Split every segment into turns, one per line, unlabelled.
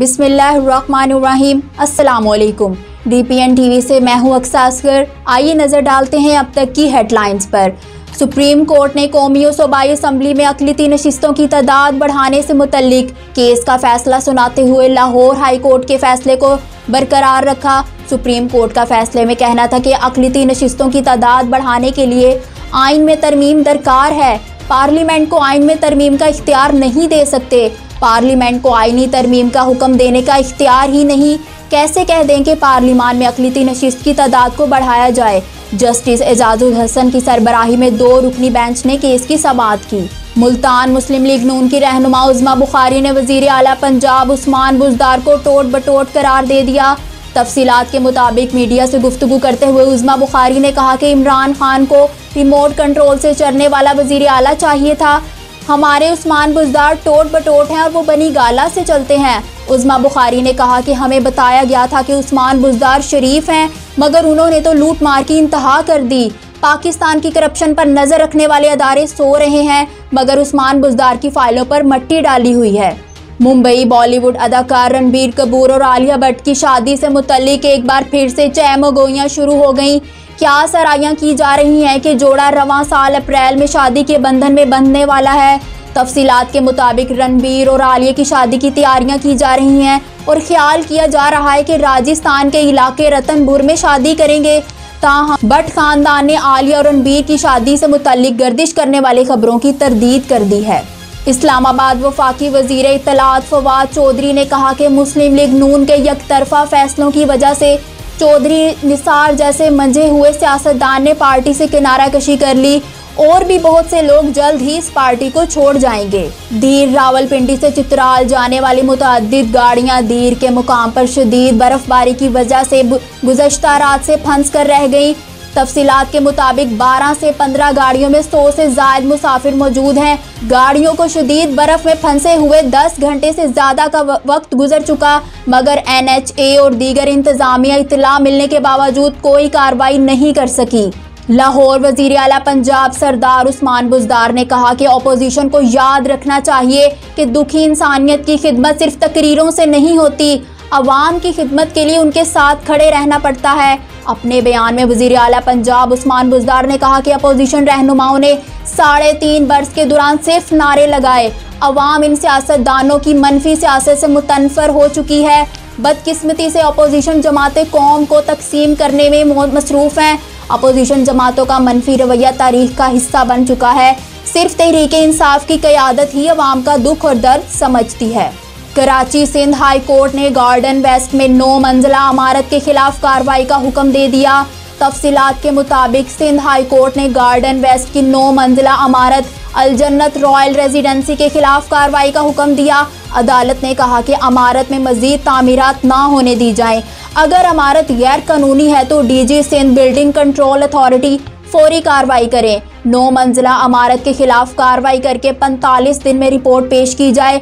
बिस्मिल्लाहिर्रहमानिर्रहीम। अस्सलामुअलैकुम। DPN TV से मैं हूँ अक्सा असगर। आइए नज़र डालते हैं अब तक की हेडलाइंस पर। सुप्रीम कोर्ट ने कौमी और सूबाई असम्बली में अक़लियती नशिस्तों की तादाद बढ़ाने से मुतल्लिक केस का फैसला सुनाते हुए लाहौर हाई कोर्ट के फैसले को बरकरार रखा। सुप्रीम कोर्ट का फैसले में कहना था कि अक़लियती नशिस्तों की तादाद बढ़ाने के लिए आइन में तरमीम दरकार है। पार्लियामेंट को आइन में तरमीम का इख्तियार नहीं दे सकते। पार्लियामेंट को आइनी तरमीम का हुक्म देने का इख्तियार ही नहीं, कैसे कह दें कि पार्लियामान में अक़लियती नशिस्त की तादाद को बढ़ाया जाए। जस्टिस एजाजुल हसन की सरबराही में 2 रुकनी बेंच ने केस की समाअत की। मुल्तान मुस्लिम लीग नून की रहनुमा उज़्मा बुखारी ने वज़ीर आला पंजाब उस्मान बुज़दार को टोट बटोट करार दे दिया। तफसीलात के मुताबिक मीडिया से गुफ्तगू करते हुए उज़्मा बुखारी ने कहा कि इमरान खान को रिमोट कंट्रोल से चलने वाला वज़ीर आला चाहिए था। हमारे उस्मान बुज़दार टोट बटोट हैं और वो बनी गाला से चलते हैं। उज़्मा बुखारी ने कहा कि हमें बताया गया था कि उस्मान बुज़दार शरीफ हैं, मगर उन्होंने तो लूट मार की इंतहा कर दी। पाकिस्तान की करप्शन पर नज़र रखने वाले अदारे सो रहे हैं, मगर उस्मान बुज़दार की फाइलों पर मट्टी डाली हुई है। मुंबई बॉलीवुड अदाकार रणबीर कपूर और आलिया भट्ट की शादी से मुतल्लिक एक बार फिर से चहमगोइयाँ शुरू हो गईं। क्या सराइयाँ की जा रही हैं कि जोड़ा रवां साल अप्रैल में शादी के बंधन में बंधने वाला है। तफसीलात के मुताबिक रणबीर और आलिया की शादी की तैयारियां की जा रही हैं और ख्याल किया जा रहा है कि राजस्थान के इलाके रतनपुर में शादी करेंगे। ताहम भट्ट खानदान ने आलिया और रणबीर की शादी से मुतल्लिक गर्दिश करने वाली खबरों की तरदीद कर दी है। इस्लामाबाद वफाकी वजीर इत्तलात फवाद चौधरी ने कहा कि मुस्लिम लीग नून के यकतरफा फैसलों की वजह से चौधरी निसार जैसे मंजे हुए सियासतदान ने पार्टी से किनारा कशी कर ली और भी बहुत से लोग जल्द ही इस पार्टी को छोड़ जाएंगे। दीर रावलपिंडी से चित्राल जाने वाली मुतअद्दिद गाड़ियां दीर के मुकाम पर शदीद बर्फबारी की वजह से गुज़श्ता रात से फंस कर रह गई। तफसीलात के मुताबिक 12 से 15 गाड़ियों में 100 से ज़ायद मुसाफिर मौजूद हैं। गाड़ियों को शदीद बर्फ में फंसे हुए 10 घंटे से ज़्यादा का वक्त गुजर चुका, मगर NHA और दीगर इंतज़ामिया इत्तला मिलने के बावजूद कोई कार्रवाई नहीं कर सकी। लाहौर वज़ीर आला पंजाब सरदार उस्मान बुज़दार ने कहा कि अपोजिशन को याद रखना चाहिए कि दुखी इंसानियत की खिदमत सिर्फ तकरीरों से नहीं होती, अवाम की खिदमत के लिए उनके साथ खड़े रहना पड़ता है। अपने बयान में वज़ीर आला पंजाब उस्मान बुज़दार ने कहा कि अपोजिशन रहनुमाओं ने 3.5 बरस के दौरान सिर्फ नारे लगाए। अवाम इन सियासतदानों की मनफी सियासत से मुतनफ़र हो चुकी है। बदकिस्मती से अपोजिशन जमातें कौम को तकसीम करने में मसरूफ़ हैं। अपोजिशन जमातों का मनफी रवैया तारीख का हिस्सा बन चुका है। सिर्फ तहरीक इंसाफ की क़यादत ही अवाम का दुख और दर्द समझती है। कराची सिंध हाई कोर्ट ने गार्डन वेस्ट में 9 मंजिला इमारत के खिलाफ कार्रवाई का हुक्म दे दिया। तफसीलात के मुताबिक सिंध हाई कोर्ट ने गार्डन वेस्ट की 9 मंजिला इमारत अल-जन्नत रॉयल रेजिडेंसी के खिलाफ कार्रवाई का हुक्म दिया। अदालत ने कहा कि इमारत में मजीद तामीरात ना होने दी जाएं। अगर इमारत गैर कानूनी है तो DG Sindh building control authority फौरी कार्रवाई करें। 9 मंजिला इमारत के खिलाफ कार्रवाई करके 45 दिन में रिपोर्ट पेश की जाए।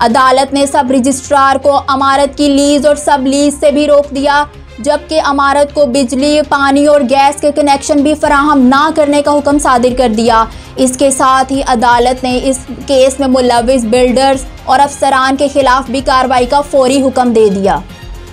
अदालत ने सब रजिस्ट्रार को इमारत की लीज और सब लीज से भी रोक दिया, जबकि इमारत को बिजली, पानी और गैस के कनेक्शन भी फराहम ना करने का हुक्म सादिर कर दिया। इसके साथ ही अदालत ने इस केस में मुलव्विस बिल्डर्स और अफसरान के खिलाफ भी कार्रवाई का फौरी हुक्म दे दिया।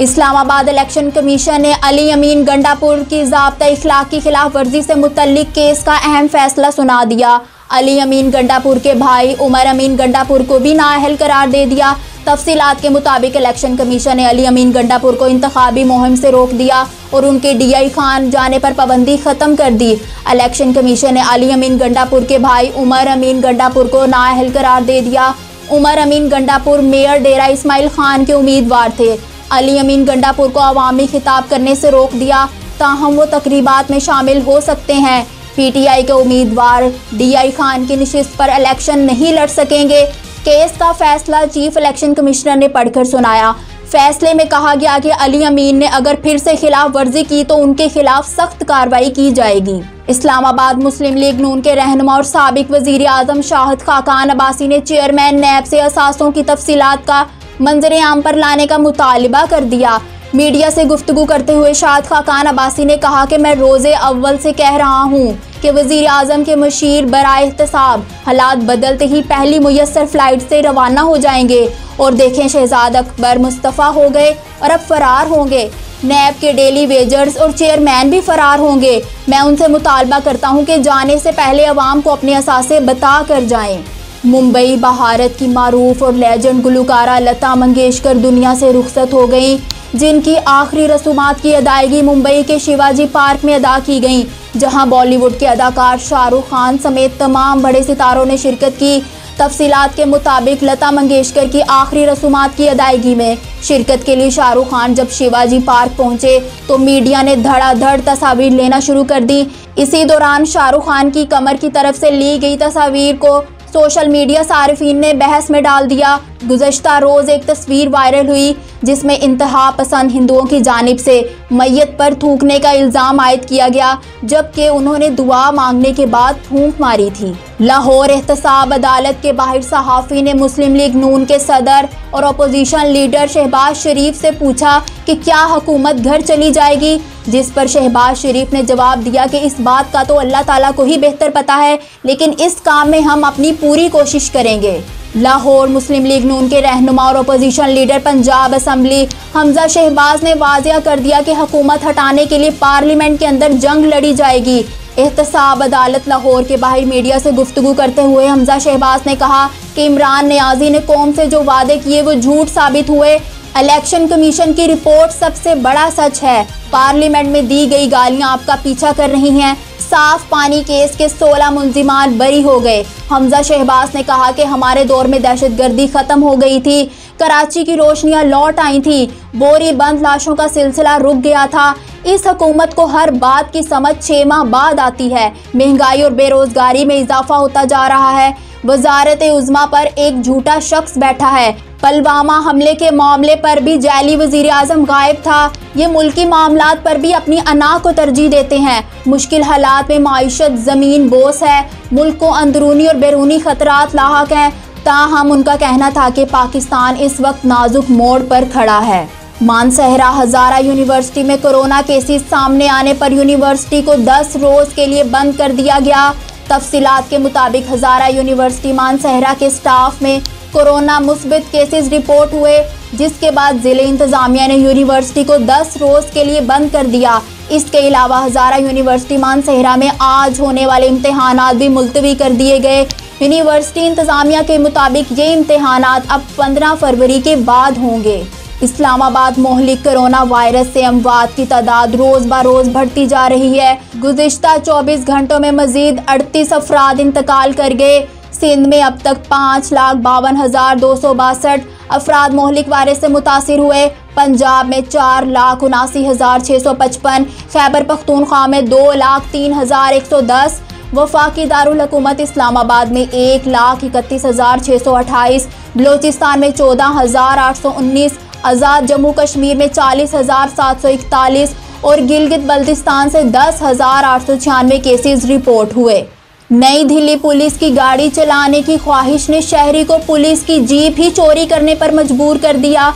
इस्लामाबाद इलेक्शन कमीशन ने अली अमीन गंडापुर की ज़ाब्ता इखलाक की खिलाफ वर्जी से मुतल्लिक केस का अहम फैसला सुना दिया। अली अमीन गंडापुर के भाई उमर अमीन गंडापुर को भी नाअहल करार दे दिया। तफसीलात के मुताबिक इलेक्शन कमीशन ने अली अमीन गंडापुर को इंतखाबी मुहिम से रोक दिया और उनके DI खान जाने पर पाबंदी ख़त्म कर दी। इलेक्शन कमीशन ने अली अमीन गंडापुर के भाई उमर अमीन गंडापुर को नाअहल करार दे दिया। उमर अमीन गंडापुर मेयर डेरा इस्माइल खान के उम्मीदवार थे। अली अमीन गंडापुर को अवामी खिताब करने से रोक दिया, ताहम वो तकरीबात में शामिल हो सकते हैं। PTI के उम्मीदवार DI खान की नशिस्त पर इलेक्शन नहीं लड़ सकेंगे। केस का फैसला चीफ इलेक्शन कमिश्नर ने पढ़कर सुनाया। फैसले में कहा गया कि अली अमीन ने अगर फिर से खिलाफ वर्जी की तो उनके खिलाफ सख्त कार्रवाई की जाएगी। इस्लामाबाद मुस्लिम लीग नून के रहनुमा और साबिक वजीर आजम शाहिद खाकान अब्बासी ने चेयरमैन नैब से असासों की तफसीलात का मंजर आम पर लाने का मुतालिबा कर दिया। मीडिया से गुफ्तगू करते हुए शाहिद खाकान अब्बासी ने कहा कि मैं रोज़े अव्वल से कह रहा हूँ कि वजीर आजम के मुशीर बराए एहतसाब हालात बदलते ही पहली मुयस्सर फ्लाइट से रवाना हो जाएंगे। और देखें, शहजाद अकबर मुस्तफ़ा हो गए और अब फरार होंगे। नैब के डेली वेजर्स और चेयरमैन भी फरार होंगे। मैं उनसे मुतालबा करता हूं कि जाने से पहले अवाम को अपने असासे बता कर जाएं। मुंबई भारत की मारूफ और लेजेंड गुलकारा लता मंगेशकर दुनिया से रुखसत हो गई, जिनकी आखिरी रसूमात की अदायगी मुंबई के शिवाजी पार्क में अदा की गई, जहां बॉलीवुड के अदाकार शाहरुख खान समेत तमाम बड़े सितारों ने शिरकत की। तफसीलात के मुताबिक लता मंगेशकर की आखिरी रसूमात की अदायगी में शिरकत के लिए शाहरुख खान जब शिवाजी पार्क पहुंचे तो मीडिया ने धड़ाधड़ तस्वीर लेना शुरू कर दी। इसी दौरान शाहरुख खान की कमर की तरफ से ली गई तस्वीर को सोशल मीडिया सारिफीन ने बहस में डाल दिया। गुज़श्ता रोज़ एक तस्वीर वायरल हुई जिसमें इंतहा पसंद हिंदुओं की जानिब से मैयत पर थूकने का इल्ज़ाम आयद किया गया, जबकि उन्होंने दुआ मांगने के बाद फूंक मारी थी। लाहौर एहतसाब अदालत के बाहर सहाफ़ी ने मुस्लिम लीग नून के सदर और अपोजिशन लीडर शहबाज शरीफ से पूछा कि क्या हुकूमत घर चली जाएगी, जिस पर शहबाज शरीफ ने जवाब दिया कि इस बात का तो अल्लाह ताला को ही बेहतर पता है, लेकिन इस काम में हम अपनी पूरी कोशिश करेंगे। लाहौर मुस्लिम लीग नून के रहनुमा और opposition leader Punjab assembly Hamza Shahbaz ने वाज़िया कर दिया कि हुकूमत हटाने के लिए पार्लियामेंट के अंदर जंग लड़ी जाएगी। एहतसाब अदालत लाहौर के बाहर मीडिया से गुफ्तगू करते हुए हमजा शहबाज ने कहा कि इमरान नियाज़ी ने कौम से जो वादे किए वो झूठ साबित हुए। इलेक्शन कमीशन की रिपोर्ट सबसे बड़ा सच है। पार्लियामेंट में दी गई गालियां आपका पीछा कर रही हैं। साफ पानी केस के 16 मुलजिमान बरी हो गए। हमजा शहबाज ने कहा कि हमारे दौर में दहशतगर्दी खत्म हो गई थी, कराची की रोशनियां लौट आई थी, बोरी बंद लाशों का सिलसिला रुक गया था। इस हुकूमत को हर बात की समझ 6 माह बाद आती है। महंगाई और बेरोजगारी में इजाफा होता जा रहा है। वजारत उज़्मा पर एक झूठा शख्स बैठा है। पुलवामा हमले के मामले पर भी जाली वजीर आजम गायब था। ये मुल्की मामलात पर भी अपनी अना को तरजीह देते हैं। मुश्किल हालात में माइशत ज़मीन बोस है। मुल्क को अंदरूनी और बैरूनी खतरात लाहक हैं। ताहम उनका कहना था कि पाकिस्तान इस वक्त नाजुक मोड़ पर खड़ा है। मानसहरा हज़ारा यूनिवर्सिटी में कोरोना केसेस सामने आने पर यूनिवर्सिटी को 10 रोज़ के लिए बंद कर दिया गया। तफसीलात के मुताबिक हज़ारा यूनिवर्सिटी मानसहरा के स्टाफ में कोरोना मुस्बित केसेस रिपोर्ट हुए, जिसके बाद ज़िले इंतज़ामिया ने यूनिवर्सिटी को 10 रोज़ के लिए बंद कर दिया। इसके अलावा हज़ारा यूनिवर्सिटी मानसहरा में आज होने वाले इम्तहानात भी मुलतवी कर दिए गए। यूनिवर्सिटी इंतज़ामिया के मुताबिक ये इम्तहानात अब 15 फरवरी के बाद होंगे। इस्लामाबाद मोहलिक कोरोना वायरस से अमवात की तादाद रोज़ ब रोज़ बढ़ती जा रही है। गुज़िश्ता 24 घंटों में मज़ीद 38 अफराद इंतकाल कर गए। सिंध में अब तक 5,52,262 अफराद मोहलिक वायरस से मुतासिर हुए। पंजाब में 4,79,655, खैबर पख्तूनख्वा में 2,03,110, वफाकी दारुल हुकूमत इस्लामाबाद में 1,31,628, बलोचिस्तान में 14,819, आज़ाद जम्मू कश्मीर में 40,741 और गिलगित बल्तिस्तान से 10,896 केसेस रिपोर्ट हुए। नई दिल्ली पुलिस की गाड़ी चलाने की ख्वाहिश ने शहरी को पुलिस की जीप ही चोरी करने पर मजबूर कर दिया।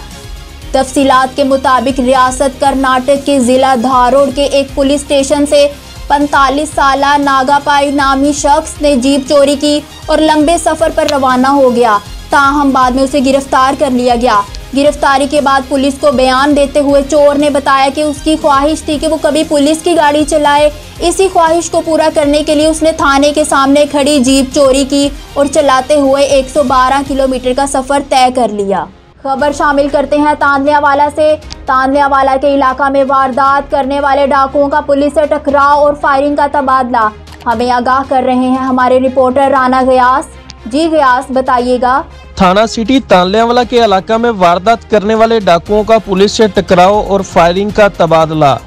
तफसीलात के मुताबिक रियासत कर्नाटक के ज़िला धारोड़ के एक पुलिस स्टेशन से 45 साला नागापाई नामी शख्स ने जीप चोरी की और लंबे सफ़र पर रवाना हो गया। ताहम बाद में उसे गिरफ्तार कर लिया गया। गिरफ्तारी के बाद पुलिस को बयान देते हुए चोर ने बताया कि उसकी ख्वाहिश थी कि वो कभी पुलिस की गाड़ी चलाए। इसी ख्वाहिश को पूरा करने के लिए उसने थाने के सामने खड़ी जीप चोरी की और चलाते हुए 112 किलोमीटर का सफ़र तय कर लिया। खबर शामिल करते हैं तांदलियावाला से। तांदलियावाला के इलाका में वारदात करने वाले डाकुओं का पुलिस से टकराव और फायरिंग का तबादला। हमें आगाह कर रहे हैं हमारे रिपोर्टर राना गयास। जी गयास, बताइएगा।
थाना सिटी तांदलियावाला के इलाका में वारदात करने वाले डाकुओं का पुलिस से टकराव और फायरिंग का तबादला।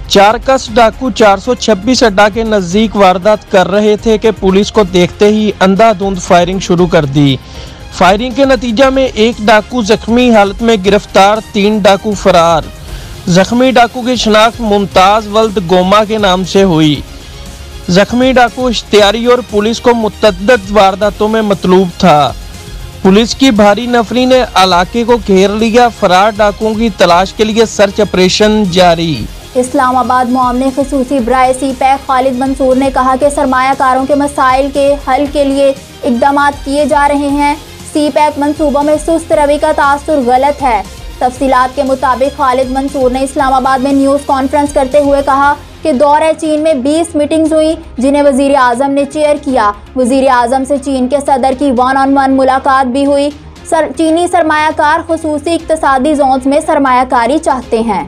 4 कस डाकू 426 अड्डा के नजदीक वारदात कर रहे थे कि पुलिस को देखते ही अंधाधुंध फायरिंग शुरू कर दी। फायरिंग के नतीजा में एक डाकू जख्मी हालत में गिरफ्तार, 3 डाकू फरार। जख्मी डाकू की शनाख्त मुमताज वल्द गोमा के नाम से हुई। जख्मी डाकू इश्तियारी और पुलिस को मुतअद्दिद वारदातों में मतलूब था। पुलिस की भारी नफरी ने इलाके को घेर लिया। फरार डाकुओं की तलाश के लिए सर्च ऑपरेशन जारी।
इस्लामाबाद मामले खसूसी बराए सीपैक खालिद मंसूर ने कहा कि सरमायाकारों के मसाइल के हल के लिए इकदाम किए जा रहे हैं। सीपैक मंसूबों में सुस्त रवि का तासुर गलत है। तफसीलात के मुताबिक खालिद मंसूर ने इस्लामाबाद में न्यूज़ कॉन्फ्रेंस करते हुए कहा कि दौरे चीन में 20 मीटिंग्स हुई जिन्हें वजीर आज़म ने चेयर किया। वजीर आज़म से चीन के सदर की 1-on-1 मुलाकात भी हुई। चीनी सरमायाकार खुसूसी इक्तसादी जोन्स में सरमायाकारी चाहते हैं।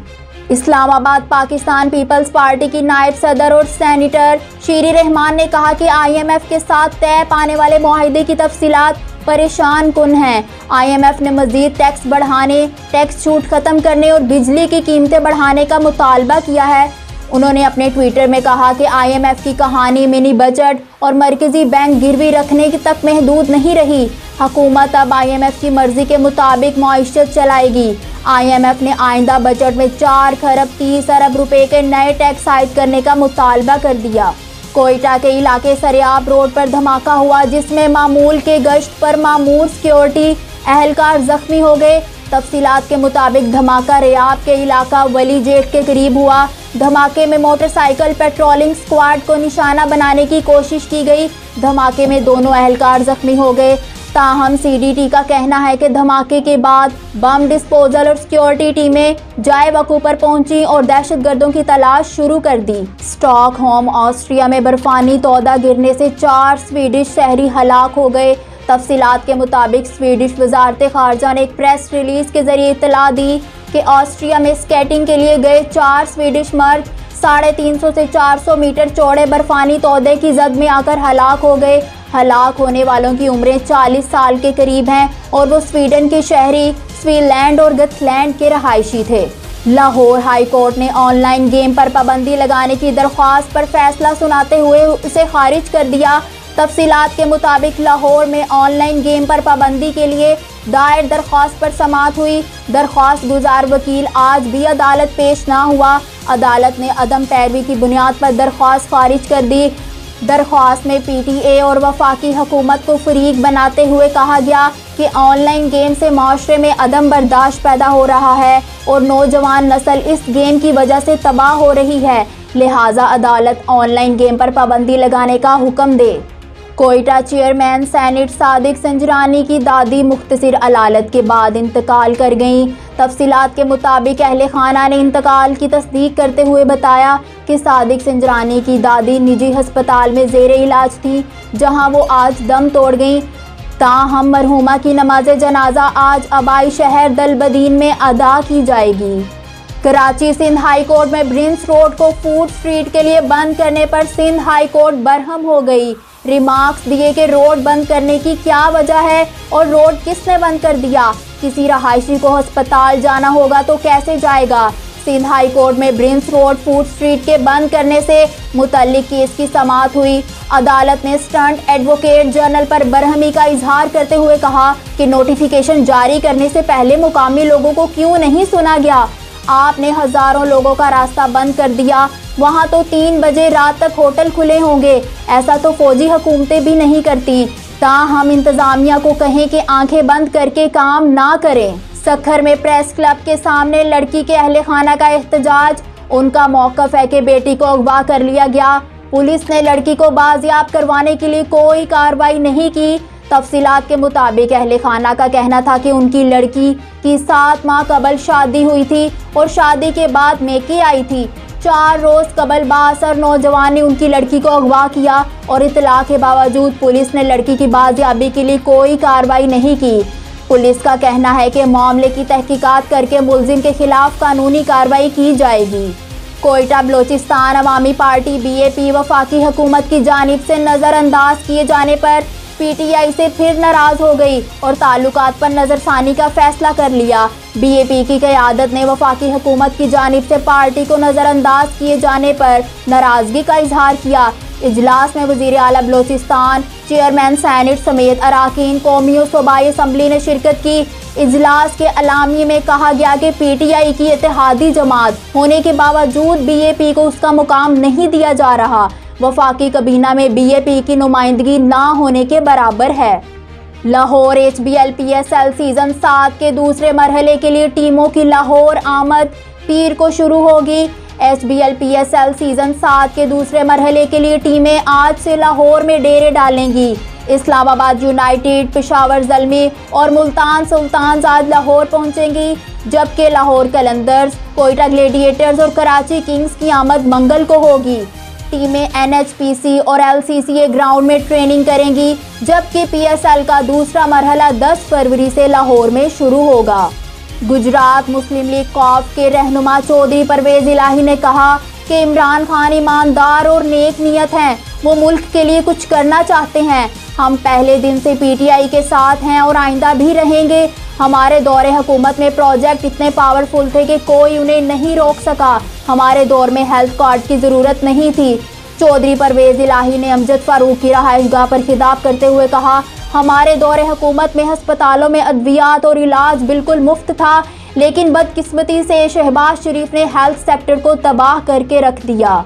इस्लामाबाद पाकिस्तान पीपल्स पार्टी की नायब सदर और सेनेटर शीरी रहमान ने कहा कि IMF के साथ तय पाने वाले मुआहिदे की तफसीलात परेशान कुन हैं। IMF ने मजीद टैक्स बढ़ाने, टैक्स छूट खत्म करने और बिजली की कीमतें बढ़ाने का मुतालबा किया है। उन्होंने अपने ट्विटर में कहा कि IMF की कहानी मिनी बजट और मरकजी बैंक गिरवी रखने तक महदूद नहीं रही। हुकूमत अब IMF की मर्जी के मुताबिक मईशत चलाएगी। IMF ने आइंदा बजट में 4 खरब 30 अरब रुपए के नए टैक्स आयद करने का मुतालबा कर दिया। कोयटा के इलाके सरियाब रोड पर धमाका हुआ जिसमें मामूल के गश्त पर मामूर सिक्योरिटी अहलकार जख्मी हो गए। तफसीलात के मुताबिक धमाका रियाब के इलाका वली जेट के करीब हुआ। धमाके में मोटरसाइकिल पेट्रोलिंग स्क्वाड को निशाना बनाने की कोशिश की गई। धमाके में दोनों अहलकार जख्मी हो गए। ताहम CDT का कहना है कि धमाके के बाद बम डिस्पोजल और सिक्योरिटी टीमें जाए वकू पर पहुंची और दहशतगर्दों की तलाश शुरू कर दी। स्टॉकहोम ऑस्ट्रिया में बर्फानी तौदा गिरने से 4 स्वीडिश शहरी हलाक हो गए। तफसीलात के मुताबिक स्वीडिश वजारत खारजा ने एक प्रेस रिलीज के जरिए इतला दी कि ऑस्ट्रिया में स्केटिंग के लिए गए 4 स्वीडिश मर्द 350 से 400 मीटर चौड़े बर्फानी तौदे की जद में आकर हलाक हो गए। हलाक होने वालों की उम्रें 40 साल के करीब हैं और वो स्वीडन के शहरी स्वीलैंड और गथलैंड के रहायशी थे। लाहौर हाई कोर्ट ने ऑनलाइन गेम पर पाबंदी लगाने की दरख्वास्त पर फैसला सुनाते हुए उसे खारिज कर दिया। तफसीलात के मुताबिक लाहौर में ऑनलाइन गेम पर पाबंदी के लिए दायर दरख्वास्त पर समाअत हुई। दरख्वास्त गुजार वकील आज भी अदालत पेश ना हुआ। अदालत ने अदम पैरवी की बुनियाद पर दरख्वास्त खारिज कर दी। दरख्वास्त में PTA और वफाकी हुकूमत को फरीक बनाते हुए कहा गया कि ऑनलाइन गेम से माशरे में अदम बर्दाश्त पैदा हो रहा है और नौजवान नस्ल इस गेम की वजह से तबाह हो रही है, लिहाजा अदालत ऑनलाइन गेम पर पाबंदी लगाने का हुक्म दे। कोयटा चेयरमैन सेनेट सादिक संजरानी की दादी मुख्तसर अलालत के बाद इंतकाल कर गईं। तफसीलात के मुताबिक अहले खाना ने इंतकाल की तस्दीक करते हुए बताया कि सादिक संजरानी की दादी निजी हस्पताल में ज़ेरे इलाज थी जहां वो आज दम तोड़ गईं। ताहम मरहुमा की नमाज जनाजा आज आबाई शहर दलबदीन में अदा की जाएगी। कराची सिंध हाई कोर्ट में ब्रिंस रोड को फूड स्ट्रीट के लिए बंद करने पर सिंध हाई कोर्ट बरहम हो गई। रिमार्क्स दिए कि रोड बंद करने की क्या वजह है और रोड किसने बंद कर दिया। किसी रहायशी को अस्पताल जाना होगा तो कैसे जाएगा। सिंध हाई कोर्ट में ब्रिंस रोड फूड स्ट्रीट के बंद करने से मुतल्लिक केस की समाअत हुई। अदालत ने स्टंट एडवोकेट जनरल पर बरहमी का इजहार करते हुए कहा कि नोटिफिकेशन जारी करने से पहले मुकामी लोगों को क्यों नहीं सुना गया। आपने हजारों लोगों का रास्ता बंद कर दिया। वहाँ तो 3 बजे रात तक होटल खुले होंगे। ऐसा तो फौजी हुकूमतें भी नहीं करती। ताहम इंतजामिया को कहें कि आंखें बंद करके काम ना करें। सखर में प्रेस क्लब के सामने लड़की के अहले खाना का एहतजाज। उनका मौक़िफ़ है कि बेटी को अगवा कर लिया गया। पुलिस ने लड़की को बाजियाब करवाने के लिए कोई कार्रवाई नहीं की। तफसीलात के मुताबिक अहले खाना का कहना था कि उनकी लड़की की 7 माह कबल शादी हुई थी और शादी के बाद मेके आई थी। 4 रोज़ कबल बासर नौजवान ने उनकी लड़की को अगवा किया और इतला के बावजूद पुलिस ने लड़की की बाजियाबी के लिए कोई कार्रवाई नहीं की। पुलिस का कहना है कि मामले की तहकीकात करके मुलजिम के खिलाफ कानूनी कार्रवाई की जाएगी। कोयटा बलोचिस्तान अवामी पार्टी BAP वफाकी हुकूमत की जानिब से नज़रअंदाज किए जाने पर PTI से फिर नाराज़ हो गई और ताल्लुकात पर नज़रसानी का फैसला कर लिया। BAP की क़यादत ने वफाकी हुकूमत की जानिब से पार्टी को नज़रअंदाज किए जाने पर नाराज़गी का इजहार किया। इजलास में वज़ीर आला बलोचिस्तान, चेयरमैन सेनेट समेत अराकीन कौमी और सूबाई असम्बली ने शिरकत की। इजलास के अलामी में कहा गया कि PTI की इत्तेहादी जमात होने के बावजूद BAP को उसका मुकाम नहीं दिया जा रहा। वफाकी कबीना में BAP की नुमाइंदगी ना होने के बराबर है। लाहौर HBL-PSL सीज़न 7 के दूसरे मरहले के लिए टीमों की लाहौर आमद पीर को शुरू होगी। HBL PSL सीजन 7 के दूसरे मरहले के लिए टीमें आज से लाहौर में डेरे डालेंगी। इस्लामाबाद यूनाइटेड, पेशावर ज़ल्मी और मुल्तान सुल्तान्स आज लाहौर पहुंचेंगी, जबकि लाहौर कलंदर्स, कोयटा ग्लेडिएटर्स और कराची किंग्स की आमद मंगल को होगी। टीमें NHPC और LCCA ग्राउंड में ट्रेनिंग करेंगी, जबकि PSL का दूसरा मरहला 10 फरवरी से लाहौर में शुरू होगा। गुजरात मुस्लिम लीग कॉफ के रहनुमा चौधरी परवेज इलाही ने कहा कि इमरान खान ईमानदार और नेक नीयत हैं, वो मुल्क के लिए कुछ करना चाहते हैं। हम पहले दिन से PTI के साथ हैं और आइंदा भी रहेंगे। हमारे दौरे हुकूमत में प्रोजेक्ट इतने पावरफुल थे कि कोई उन्हें नहीं रोक सका। हमारे दौर में हेल्थ कार्ड की ज़रूरत नहीं थी। चौधरी परवेज इलाही ने अमजद फारूक की रहायशगाह पर खिताब करते हुए कहा, हमारे दौरे हुकूमत में अस्पतालों में अद्वियात और इलाज बिल्कुल मुफ्त था, लेकिन बदकिस्मती से शहबाज शरीफ ने हेल्थ सेक्टर को तबाह करके रख दिया।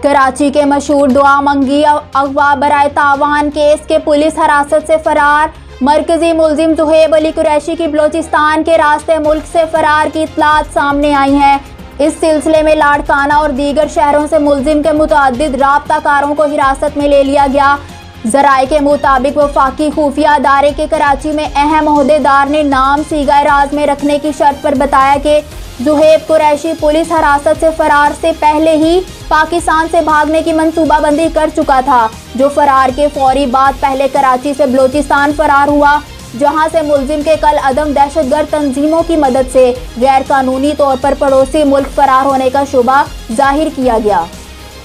कराची के मशहूर दुआ मंगी अगवा बराए तावान केस के पुलिस हिरासत से फरार मरकजी मुलजिम जुहेब अली कुरैशी की बलोचिस्तान के रास्ते मुल्क से फरार की इत्तलात सामने आई हैं। इस सिलसिले में लाड़काना और दीगर शहरों से मुलजिम के मुतअद्दिद राब्ताकारों को हिरासत में ले लिया गया। ज़राए के मुताबिक वफाकी खुफिया अदारे के कराची में अहम ओहदेदार ने नाम सीगा राज में रखने की शर्त पर बताया कि जुहेब कुरैशी पुलिस हिरासत से फरार से पहले ही पाकिस्तान से भागने की मंसूबाबंदी कर चुका था, जो फरार के फौरी बाद पहले कराची से बलोचिस्तान फरार हुआ, जहां से मुलजिम के कल अदम दहशतगर्द तंजीमों की मदद से गैर कानूनी तौर पर पड़ोसी मुल्क फरार होने का शुबा जाहिर किया गया।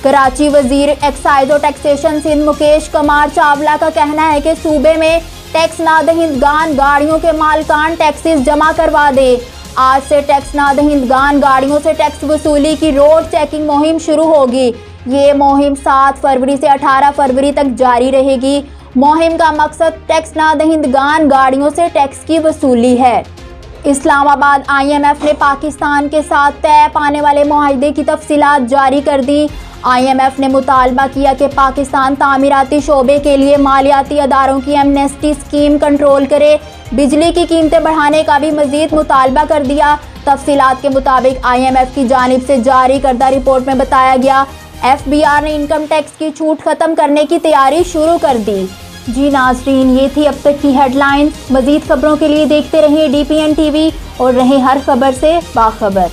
कराची वजीर एक्साइज और टैक्सेशन सिंध मुकेश कुमार चावला का कहना है कि सूबे में टैक्स नादहिंदगान गाड़ियों के मालकान टैक्सेस जमा करवा दे। आज से टैक्स नादहिंदगान गाड़ियों से टैक्स वसूली की रोड चेकिंग मुहिम शुरू होगी। ये मुहिम 7 फरवरी से 18 फरवरी तक जारी रहेगी। मुहिम का मकसद टैक्स नादहिंदगान गाड़ियों से टैक्स की वसूली है। इस्लामाबाद IMF ने पाकिस्तान के साथ तय पाने वाले मुआहदे की तफसीलात जारी कर दी। IMF ने मुतालबा किया कि पाकिस्तान तामीराती शोबे के लिए मालियाती अदारों की एमनेस्टी स्कीम कंट्रोल करे। बिजली की कीमतें बढ़ाने का भी मजीद मुतालबा कर दिया। तफसीलात के मुताबिक IMF की जानिब से जारी करदा रिपोर्ट में बताया गया, FBR ने इनकम टैक्स की छूट ख़त्म करने की तैयारी शुरू कर दी। जी नाज़रीन, ये थी अब तक की हेडलाइंस। मजीद खबरों के लिए देखते रहिए DPN TV और रहें हर खबर से बाखबर।